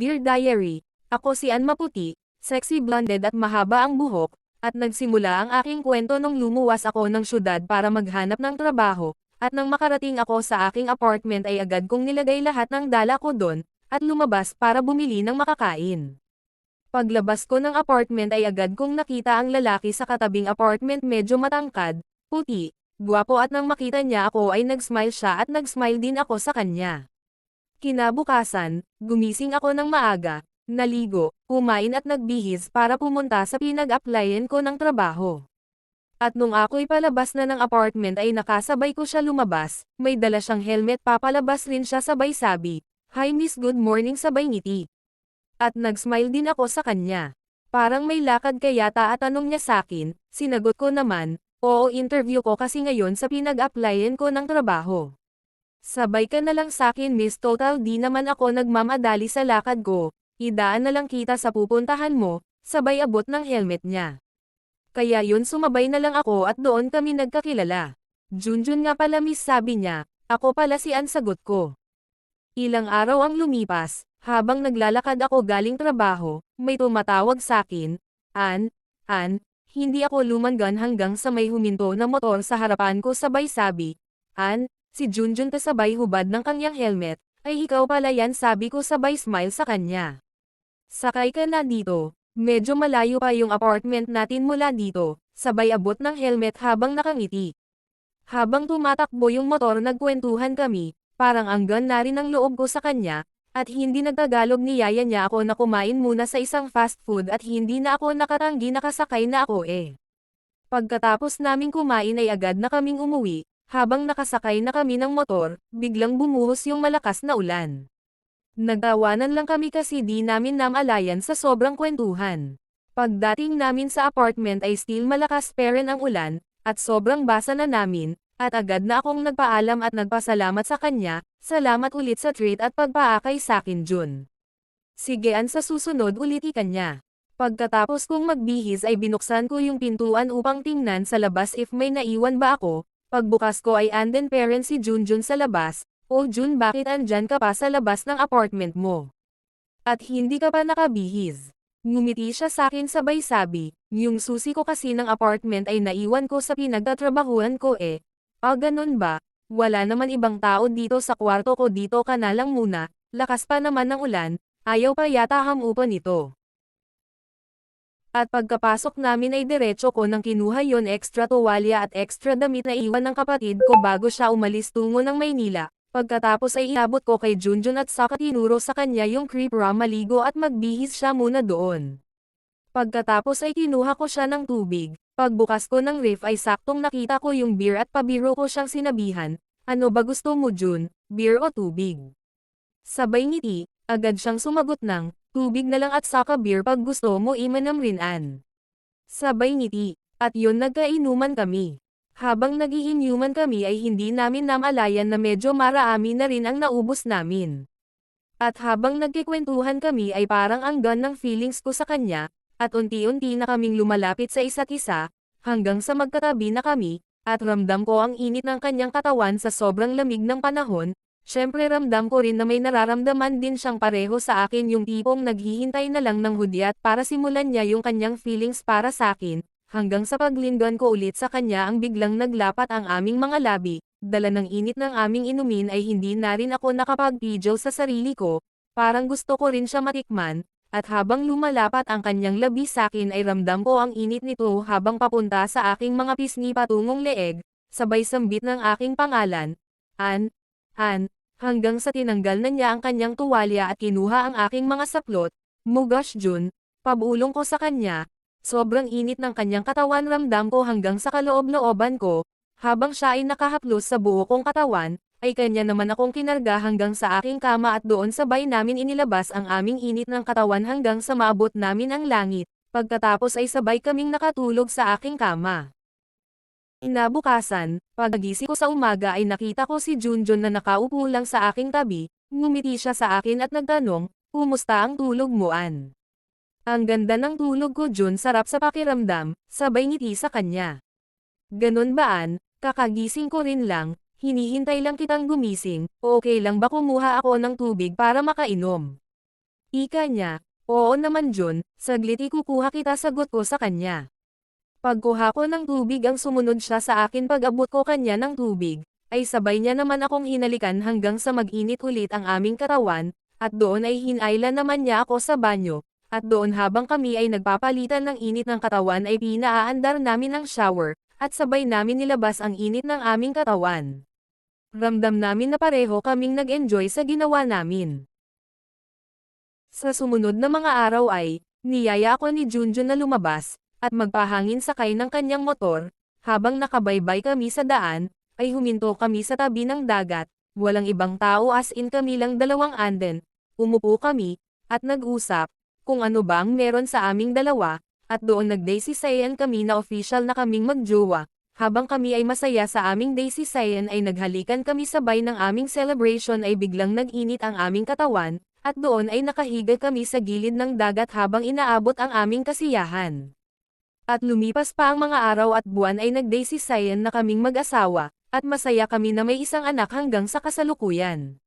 Dear Diary, ako si Ann Maputi, sexy blonded at mahaba ang buhok, at nagsimula ang aking kwento nung lumuwas ako ng syudad para maghanap ng trabaho, at nang makarating ako sa aking apartment ay agad kong nilagay lahat ng dala ko doon, at lumabas para bumili ng makakain. Paglabas ko ng apartment ay agad kong nakita ang lalaki sa katabing apartment medyo matangkad, puti, gwapo at nang makita niya ako ay nag-smile siya at nag-smile din ako sa kanya. Kinabukasan, gumising ako ng maaga, naligo, kumain at nagbihis para pumunta sa pinag-applyan ko ng trabaho. At nung ako'y palabas na ng apartment ay nakasabay ko siya lumabas, may dala siyang helmet papalabas rin siya sabay sabi, "Hi Miss, good morning," sabay ngiti. At nag-smile din ako sa kanya. Parang may lakad ka yata at tanong niya sakin, sinagot ko naman, oo interview ko kasi ngayon sa pinag-applyan ko ng trabaho. Sabay ka na lang sakin Miss, total di naman ako nagmamadali sa lakad ko, idaan na lang kita sa pupuntahan mo, sabay abot ng helmet niya. Kaya yun sumabay na lang ako at doon kami nagkakilala. Junjun nga pala Miss, sabi niya, ako pala si Ann, sagot ko. Ilang araw ang lumipas, habang naglalakad ako galing trabaho, may tumatawag sakin, Ann, hindi ako lumanggan hanggang sa may huminto na motor sa harapan ko sabay sabi, Ann, si Junjun kasabay hubad ng kanyang helmet, ay ikaw pala yan, sabi ko sabay smile sa kanya. Sakay ka na dito, medyo malayo pa yung apartment natin mula dito, sabay abot ng helmet habang nakangiti. Habang tumatakbo yung motor nagkwentuhan kami, parang anggan na rin ang loob ko sa kanya, at hindi nagtagalog niyaya niya ako na kumain muna sa isang fast food at hindi na ako nakatanggi, nakasakay na ako eh. Pagkatapos naming kumain ay agad na kaming umuwi. Habang nakasakay na kami ng motor, biglang bumuhos yung malakas na ulan. Nagtawanan lang kami kasi di namin namalayan sa sobrang kwentuhan. Pagdating namin sa apartment ay still malakas pa rin ang ulan, at sobrang basa na namin, at agad na akong nagpaalam at nagpasalamat sa kanya, salamat ulit sa treat at pagpaakay sakin Jun. Sige Ann, sa susunod ulit ikanya. Pagkatapos kong magbihis ay binuksan ko yung pintuan upang tingnan sa labas if may naiwan ba ako. Pagbukas ko ay anden parent si Junjun sa labas, "Oh Jun, bakit andyan ka pa sa labas ng apartment mo? At hindi ka pa nakabihis?" Ngumiti siya sakin sabay sabi, "Yung susi ko kasi ng apartment ay naiwan ko sa pinagtatrabahuan ko eh." "Ah, ganun ba? Wala naman ibang tao dito sa kwarto ko, dito ka na lang muna, lakas pa naman ng ulan, ayaw pa yata hamupan ito." At pagkapasok namin ay diretso ko nang kinuha yon extra tuwalya at extra damit na iwan ng kapatid ko bago siya umalis tungo ng Maynila. Pagkatapos ay inabot ko kay Junjun at saka tinuro sa kanya yung creep ra maligo at magbihis siya muna doon. Pagkatapos ay kinuha ko siya ng tubig. Pagbukas ko ng ref ay saktong nakita ko yung beer at pabiro ko siyang sinabihan, "Ano ba gusto mo Jun, beer o tubig?" Sabay ngiti, agad siyang sumagot ng, "Tubig na lang at saka beer pag gusto mo imanam rin Ann." Sabay ngiti, at yun nagkainuman kami. Habang nagiinuman kami ay hindi namin namalayan na medyo marami na rin ang naubos namin. At habang nagkikwentuhan kami ay parang anggan ng feelings ko sa kanya, at unti-unti na kaming lumalapit sa isa't isa, hanggang sa magkatabi na kami, at ramdam ko ang init ng kanyang katawan sa sobrang lamig ng panahon. Syempre ramdam ko rin na may nararamdaman din siyang pareho sa akin, yung tipong naghihintay na lang ng hudyat para simulan niya yung kanyang feelings para sa akin, hanggang sa paglinggan ko ulit sa kanya ang biglang naglapat ang aming mga labi, dala ng init ng aming inumin ay hindi na rin ako nakapagpidyo sa sarili ko, parang gusto ko rin siya matikman, at habang lumalapat ang kanyang labi sa akin ay ramdam ko ang init nito habang papunta sa aking mga pisngi patungong leeg, sabay sambit ng aking pangalan, Ann, hanggang sa tinanggal na niya ang kanyang tuwalya at kinuha ang aking mga saplot. "Mugosh Jun," pabulong ko sa kanya, sobrang init ng kanyang katawan ramdam ko hanggang sa kaloob-looban ko, habang siya ay nakahaplos sa buo kong katawan, ay kanya naman akong kinarga hanggang sa aking kama at doon sabay namin inilabas ang aming init ng katawan hanggang sa maabot namin ang langit, pagkatapos ay sabay kaming nakatulog sa aking kama. Kinabukasan, paggising ko sa umaga ay nakita ko si Junjun na nakaupo lang sa aking tabi, ngumiti siya sa akin at nagtanong, "Kumusta ang tulog mo Ann?" "Ang ganda ng tulog ko Jun, sarap sa pakiramdam," sabay ngiti sa kanya. "Ganun ba Ann, kakagising ko rin lang, hinihintay lang kitang gumising, o okay lang ba kumuha ako ng tubig para makainom?" Ika niya, oo naman Jun, saglit ikukuha kita sagot ko sa kanya. Pagkuha ko ng tubig ang sumunod siya sa akin pag-abot ko kanya ng tubig, ay sabay niya naman akong hinalikan hanggang sa mag-init ulit ang aming katawan, at doon ay hinayla naman niya ako sa banyo, at doon habang kami ay nagpapalitan ng init ng katawan ay pinaaandar namin ang shower, at sabay namin nilabas ang init ng aming katawan. Ramdam namin na pareho kaming nag-enjoy sa ginawa namin. Sa sumunod na mga araw ay, niyaya ako ni Junjun na lumabas, at magpahangin sakay ng kanyang motor, habang nakabaybay kami sa daan, ay huminto kami sa tabi ng dagat, walang ibang tao as in kami lang dalawang anden, umupo kami, at nag-usap, kung ano bang meron sa aming dalawa, at doon nag-daisy-sayan kami na official na kaming magjowa, habang kami ay masaya sa aming daisy-sayan ay naghalikan kami sabay ng aming celebration ay biglang nag-init ang aming katawan, at doon ay nakahiga kami sa gilid ng dagat habang inaabot ang aming kasiyahan. At lumipas pa ang mga araw at buwan ay nag-daisy-sayan na kaming mag-asawa, at masaya kami na may isang anak hanggang sa kasalukuyan.